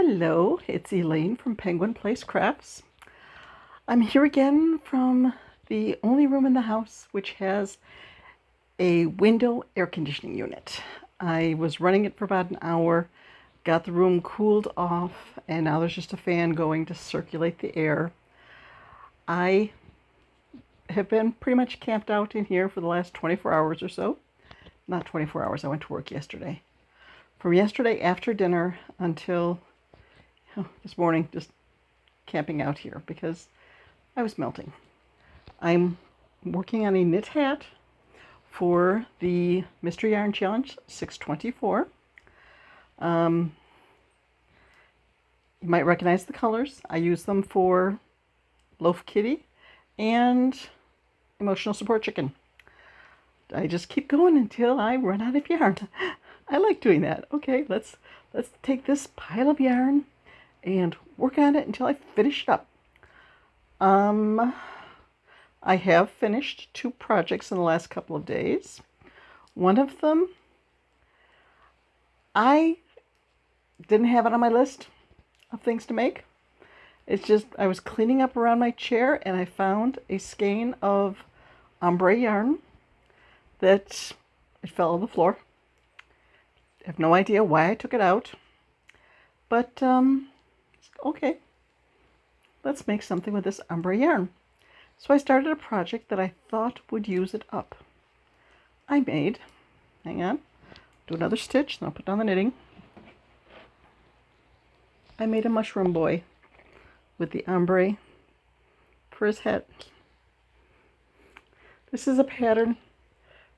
Hello, it's Elaine from Penguin Place Crafts. I'm here again from the only room in the house which has a window air conditioning unit. I was running it for about an hour, got the room cooled off, and now there's just a fan going to circulate the air. I have been pretty much camped out in here for the last 24 hours or so. Not 24 hours, I went to work yesterday. From yesterday after dinner until this morning, just camping out here because I was melting. I'm working on a knit hat for the Mystery Yarn Challenge 624. You might recognize the colors. I use them for Loaf Kitty and Emotional Support Chicken. I just keep going until I run out of yarn. I like doing that. Okay, let's take this pile of yarn and work on it until I finish it up. I have finished 2 projects in the last couple of days. One of them, I didn't have it on my list of things to make. It's just I was cleaning up around my chair and I found a skein of ombre yarn that it fell on the floor. I have no idea why I took it out, but okay, let's make something with this ombre yarn. So I started a project that I thought would use it up. I made, hang on, do another stitch, then I'll put down the knitting. I made a mushroom boy with the ombre for his head. This is a pattern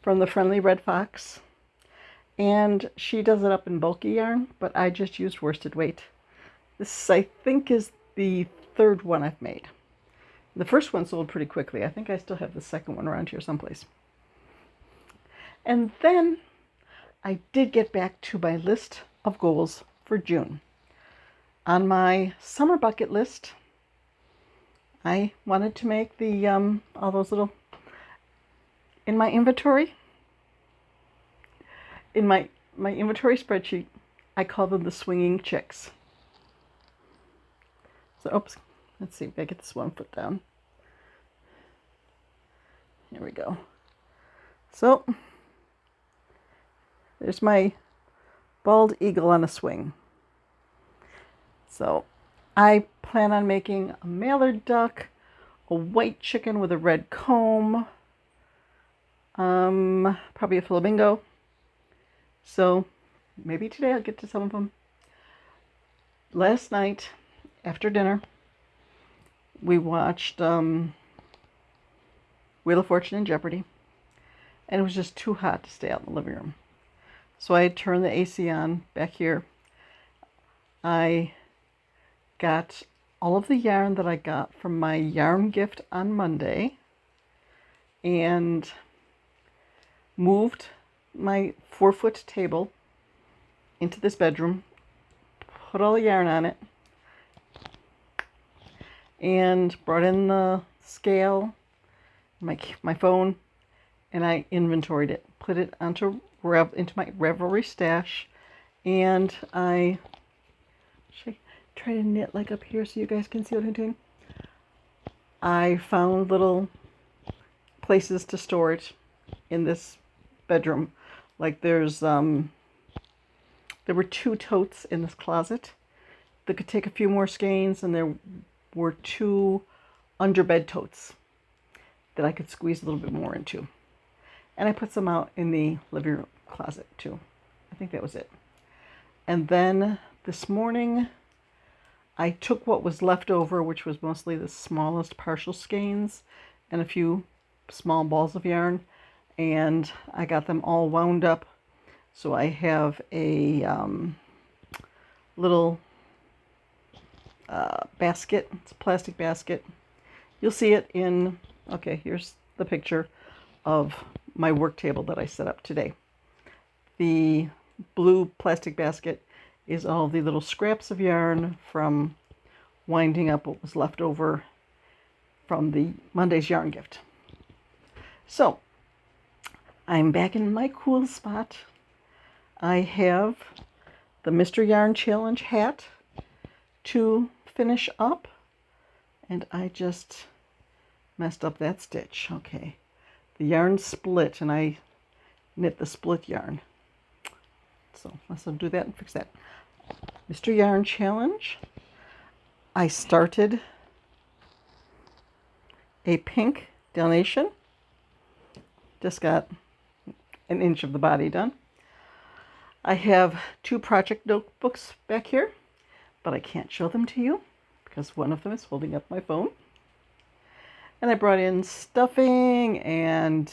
from the Friendly Red Fox, and she does it up in bulky yarn, but I just used worsted weight. This, I think, is the 3rd one I've made. The first one sold pretty quickly. I think I still have the second one around here someplace. And then I did get back to my list of goals for June. On my summer bucket list, I wanted to make the all those little, in my inventory, in my inventory spreadsheet, I call them the swinging chicks. So, oops, let's see if I get this 1 foot down. Here we go. So, there's my bald eagle on a swing. So, I plan on making a mallard duck, a white chicken with a red comb, probably a flamingo. So, maybe today I'll get to some of them. Last night, after dinner, we watched Wheel of Fortune and Jeopardy, and it was just too hot to stay out in the living room. So I turned the AC on back here. I got all of the yarn that I got from my yarn gift on Monday and moved my 4-foot table into this bedroom, put all the yarn on it, and brought in the scale, my phone, and I inventoried it, put it into my Revelry stash, and I try to knit like up here so you guys can see what I'm doing. I found little places to store it in this bedroom. Like there were 2 totes in this closet that could take a few more skeins, and there were 2 underbed totes that I could squeeze a little bit more into. And I put some out in the living room closet too. I think that was it. And then this morning, I took what was left over, which was mostly the smallest partial skeins and a few small balls of yarn, and I got them all wound up. So I have a little basket. It's a plastic basket. You'll see it in, okay, here's the picture of my work table that I set up today. The blue plastic basket is all the little scraps of yarn from winding up what was left over from the Monday's yarn gift. So I'm back in my cool spot. I have the Mystery Yarn Challenge hat to finish up, and I just messed up that stitch. Okay, the yarn split and I knit the split yarn. So let's do that and fix that. Mr. Yarn Challenge. I started a pink Dalmatian. Just got an inch of the body done. I have 2 project notebooks back here, but I can't show them to you because one of them is holding up my phone. And I brought in stuffing and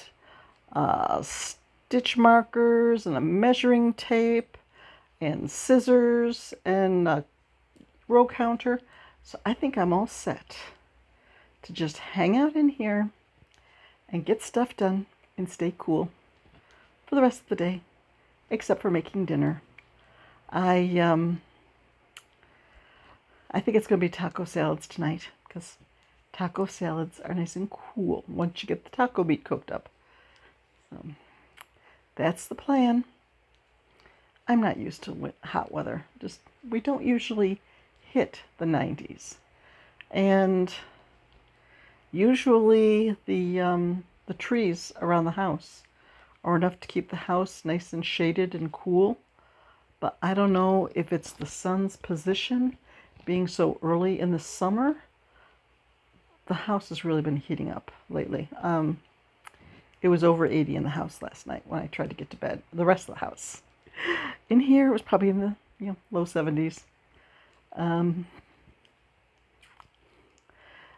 stitch markers and a measuring tape and scissors and a row counter. So I think I'm all set to just hang out in here and get stuff done and stay cool for the rest of the day, except for making dinner. I think it's going to be taco salads tonight because taco salads are nice and cool once you get the taco meat cooked up. So that's the plan. I'm not used to hot weather. We don't usually hit the 90s. And usually the trees around the house are enough to keep the house nice and shaded and cool. But I don't know if it's the sun's position being so early in the summer. The house has really been heating up lately. It was over 80 in the house last night when I tried to get to bed. The rest of the house. In here, it was probably in the low 70s.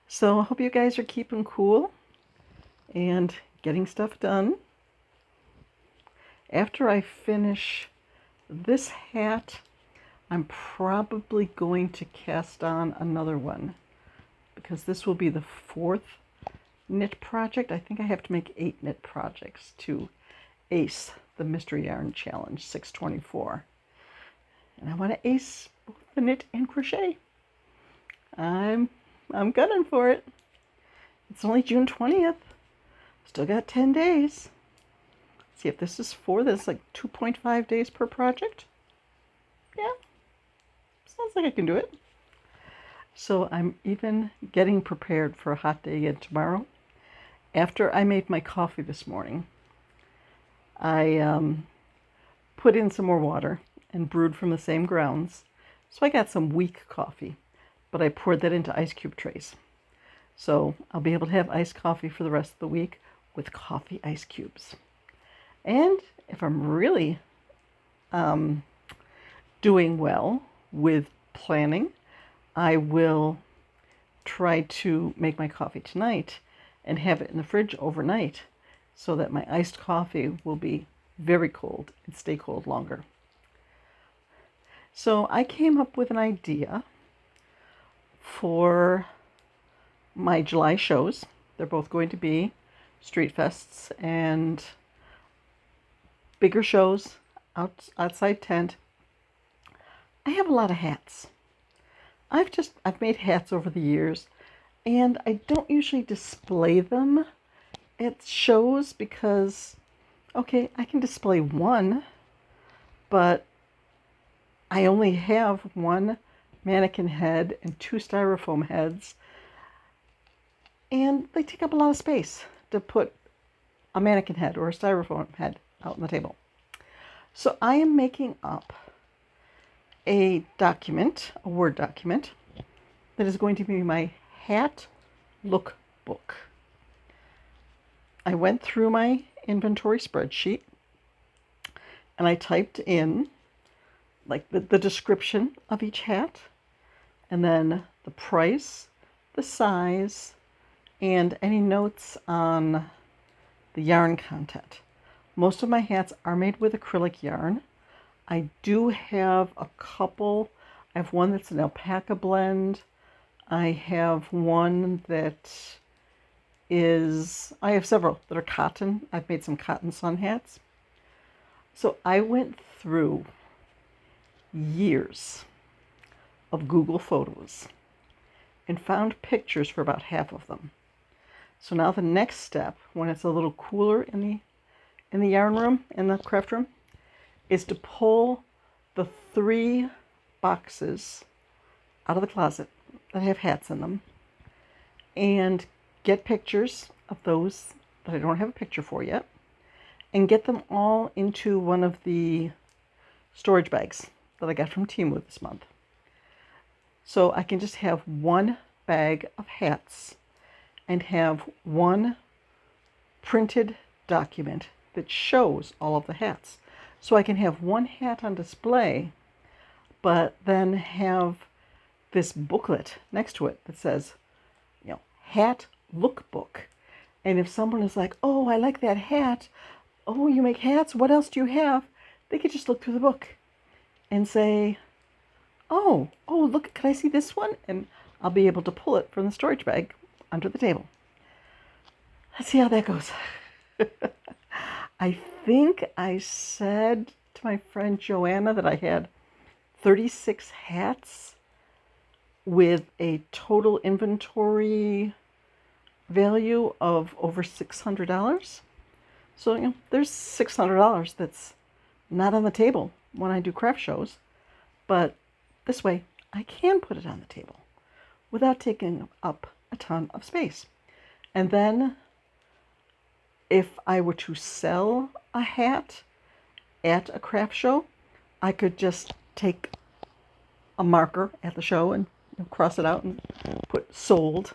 So I hope you guys are keeping cool and getting stuff done. After I finish this hat, I'm probably going to cast on another one because this will be the 4th knit project. I think I have to make 8 knit projects to ace the Mystery Yarn Challenge 624. And I want to ace both the knit and crochet. I'm gunning for it. It's only June 20th. Still got 10 days. See if this is 4. That's like 2.5 days per project. Yeah. Sounds like I can do it. So I'm even getting prepared for a hot day again tomorrow. After I made my coffee this morning, I put in some more water and brewed from the same grounds. So I got some weak coffee, but I poured that into ice cube trays. So I'll be able to have iced coffee for the rest of the week with coffee ice cubes. And if I'm really doing well with planning, I will try to make my coffee tonight and have it in the fridge overnight so that my iced coffee will be very cold and stay cold longer. So I came up with an idea for my July shows. They're both going to be street fests and bigger shows, outside tent. I have a lot of hats. I've made hats over the years, and I don't usually display them at shows because, okay, I can display one, but I only have one mannequin head and 2 styrofoam heads, and they take up a lot of space to put a mannequin head or a styrofoam head out on the table. So I am making up a document, a Word document, that is going to be my hat lookbook. I went through my inventory spreadsheet and I typed in like the description of each hat and then the price, the size, and any notes on the yarn content. Most of my hats are made with acrylic yarn. I do have a couple. I have one that's an alpaca blend. I have one that is, I have several that are cotton. I've made some cotton sun hats. So I went through years of Google Photos and found pictures for about half of them. So now the next step, when it's a little cooler in the yarn room, in the craft room, is to pull the 3 boxes out of the closet that have hats in them and get pictures of those that I don't have a picture for yet and get them all into one of the storage bags that I got from Temu this month. So I can just have one bag of hats and have one printed document that shows all of the hats. So I can have one hat on display, but then have this booklet next to it that says, hat lookbook. And if someone is like, oh, I like that hat. Oh, you make hats? What else do you have? They could just look through the book and say, oh, look, can I see this one? And I'll be able to pull it from the storage bag under the table. Let's see how that goes. I think I said to my friend Joanna that I had 36 hats with a total inventory value of over $600. So, there's $600 that's not on the table when I do craft shows, but this way I can put it on the table without taking up a ton of space. And then if I were to sell a hat at a craft show, I could just take a marker at the show and cross it out and put sold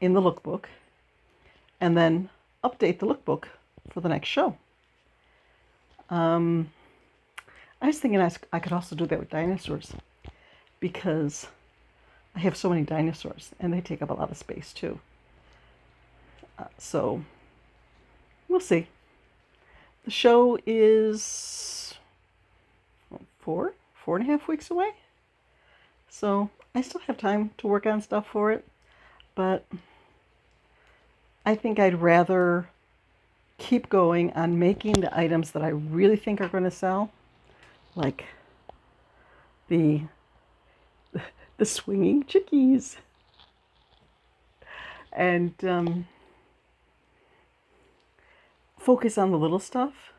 in the lookbook and then update the lookbook for the next show. I was thinking I could also do that with dinosaurs because I have so many dinosaurs and they take up a lot of space too. So we'll see. The show is 4.5 weeks away. So I still have time to work on stuff for it, but I think I'd rather keep going on making the items that I really think are going to sell, like the swinging chickies, and focus on the little stuff.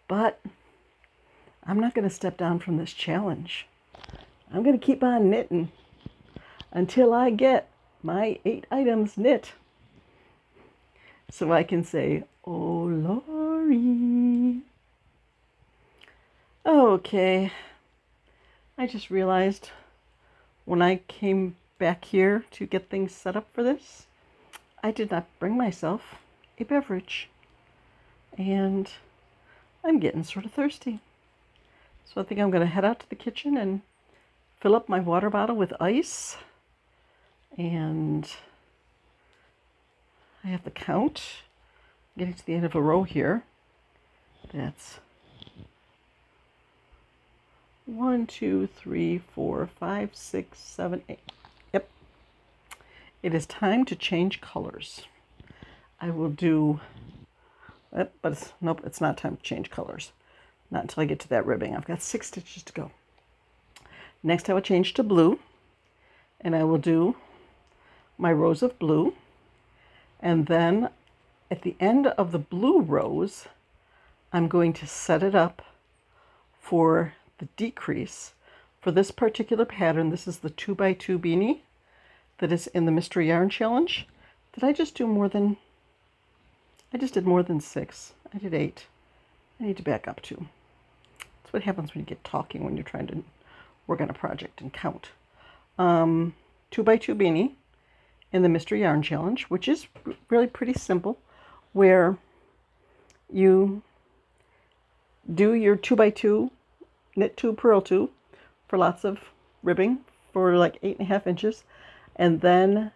But I'm not going to step down from this challenge. I'm going to keep on knitting until I get my 8 items knit. So I can say, oh, Lori. Okay. I just realized when I came back here to get things set up for this, I did not bring myself a beverage. And I'm getting sort of thirsty. So I think I'm going to head out to the kitchen and fill up my water bottle with ice. And I have the count. I'm getting to the end of a row here. That's 1, 2, 3, 4, 5, 6, 7, 8. Yep. It is time to change colors. I will do, but it's not time to change colors. Not until I get to that ribbing. I've got 6 stitches to go. Next I will change to blue, and I will do my rows of blue, and then at the end of the blue rows I'm going to set it up for the decrease. For this particular pattern, this is the 2x2 beanie that is in the Mystery Yarn Challenge. Did I just do more than, I just did more than 6. I did 8. I need to back up 2. That's what happens when you get talking when you're trying to work on a project and count. 2x2 beanie in the Mystery Yarn Challenge, which is really pretty simple, where you do your 2x2 knit 2 purl 2 for lots of ribbing for like 8.5 inches, and then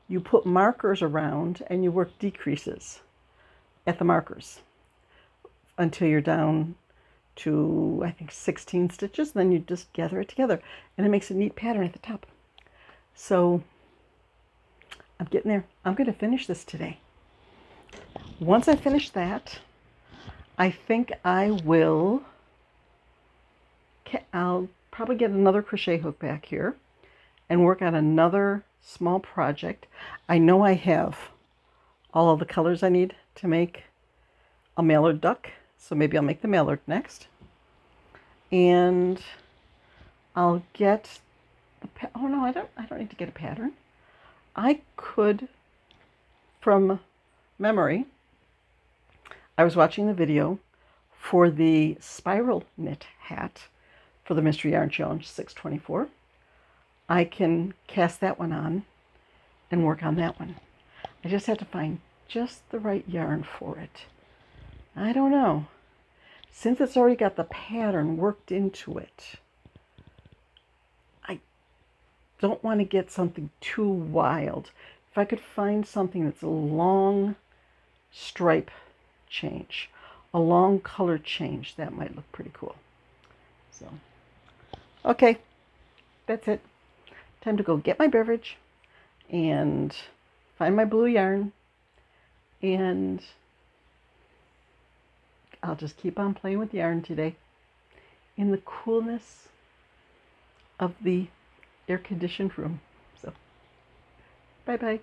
you put markers around and you work decreases at the markers until you're down to, I think, 16 stitches. Then you just gather it together and it makes a neat pattern at the top. So I'm getting there. I'm going to finish this today. Once I finish that, I think I'll probably get another crochet hook back here and work on another small project. I know I have all of the colors I need to make a mallard duck, so maybe I'll make the mallard next. And I'll get Oh no, I don't need to get a pattern. I could, from memory, I was watching the video for the spiral knit hat for the Mystery Yarn Challenge 624. I can cast that one on and work on that one. I just have to find just the right yarn for it. I don't know. Since it's already got the pattern worked into it, I don't want to get something too wild. If I could find something that's a long stripe change, a long color change, that might look pretty cool. So, okay, that's it. Time to go get my beverage and find my blue yarn, and I'll just keep on playing with yarn today in the coolness of the air-conditioned room. So, bye-bye.